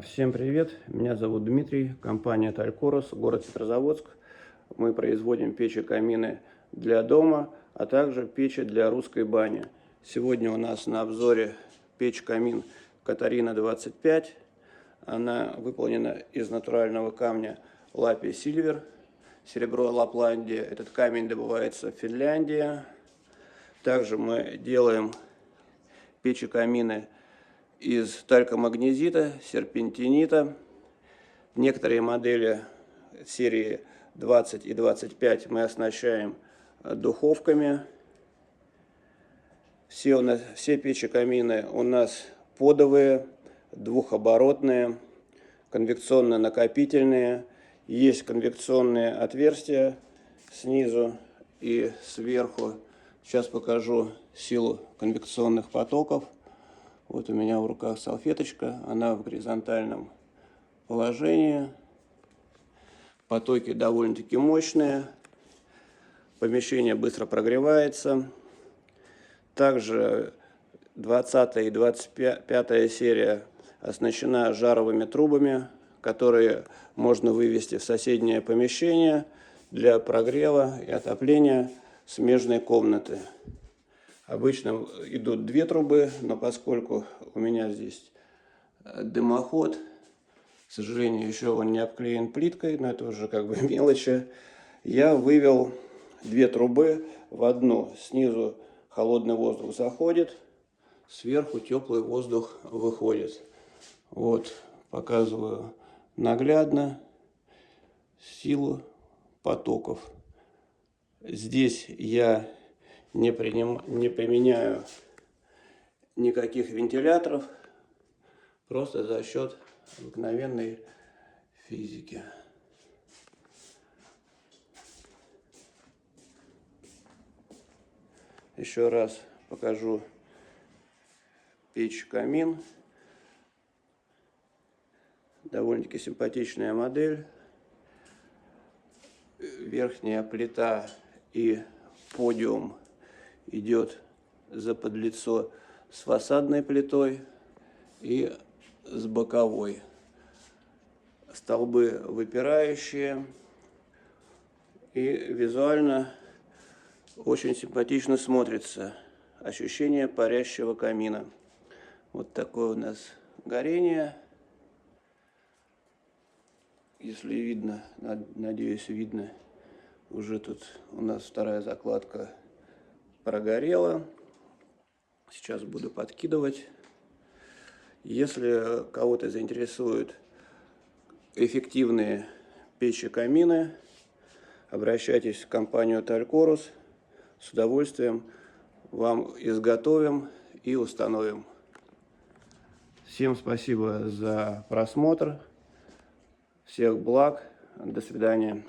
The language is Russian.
Всем привет, меня зовут Дмитрий, компания Талькорус, город Петрозаводск. Мы производим печи-камины для дома, а также печи для русской бани. Сегодня у нас на обзоре печь-камин Катарина 25. Она выполнена из натурального камня Лапи Сильвер, серебро Лапландия. Этот камень добывается в Финляндии. Также мы делаем печи-камины из талькомагнезита, серпентинита. Некоторые модели серии 20 и 25 мы оснащаем духовками. Все печи-камины у нас подовые, двухоборотные, конвекционно-накопительные. Есть конвекционные отверстия снизу и сверху. Сейчас покажу силу конвекционных потоков. Вот у меня в руках салфеточка, она в горизонтальном положении. Потоки довольно-таки мощные. Помещение быстро прогревается. Также 20 и 25 серия оснащена жаровыми трубами, которые можно вывести в соседнее помещение для прогрева и отопления смежной комнаты. Обычно идут две трубы, но поскольку у меня здесь дымоход, к сожалению, еще он не обклеен плиткой, но это уже как бы мелочи, я вывел две трубы в одну. Снизу холодный воздух заходит, сверху теплый воздух выходит. Вот, показываю наглядно силу потоков. Здесь я не применяю никаких вентиляторов, просто за счет обыкновенной физики. Еще раз покажу печь-камин. Довольно-таки симпатичная модель. Верхняя плита и подиум идет заподлицо с фасадной плитой и с боковой. Столбы выпирающие, и визуально очень симпатично смотрится. Ощущение парящего камина. Вот такое у нас горение. Если видно, надеюсь, видно, уже тут у нас вторая закладка прогорела. Сейчас буду подкидывать. Если кого-то заинтересуют эффективные печи-камины, обращайтесь в компанию Талькорус. С удовольствием вам изготовим и установим. Всем спасибо за просмотр. Всех благ. До свидания.